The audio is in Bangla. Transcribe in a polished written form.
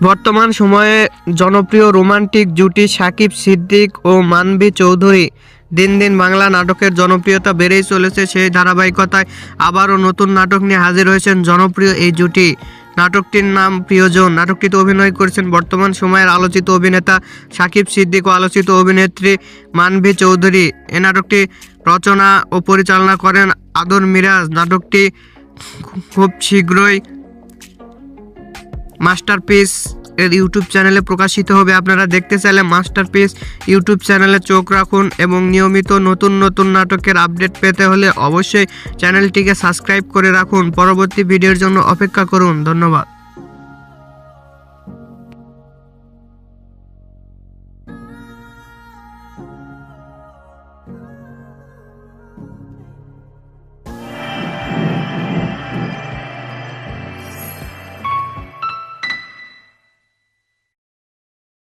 বর্তমান সময়ে জনপ্রিয় রোমান্টিক জুটি সাকিব সিদ্দিক ও মানভী চৌধুরী দিন দিন বাংলা নাটকের জনপ্রিয়তা বেড়েই চলেছে। সেই ধারাবাহিকতায় আবারও নতুন নাটক নিয়ে হাজির হয়েছেন জনপ্রিয় এই জুটি। নাটকটির নাম প্রিয়জন। নাটকটিতে অভিনয় করেছেন বর্তমান সময়ের আলোচিত অভিনেতা সাকিব সিদ্দিক ও আলোচিত অভিনেত্রী মানভী চৌধুরী। এই নাটকটি রচনা ও পরিচালনা করেন আদর মিরাজ। নাটকটি খুব শীঘ্রই মাস্টারপিস এর ইউটিউব চ্যানেলে প্রকাশিত হবে। আপনারা দেখতে চাইলে মাস্টারপিস ইউটিউব চ্যানেলে চোখ রাখুন এবং নিয়মিত নতুন নতুন নাটকের আপডেট পেতে হলে অবশ্যই চ্যানেলটিকে সাবস্ক্রাইব করে রাখুন। পরবর্তী ভিডিওর জন্য অপেক্ষা করুন। ধন্যবাদ।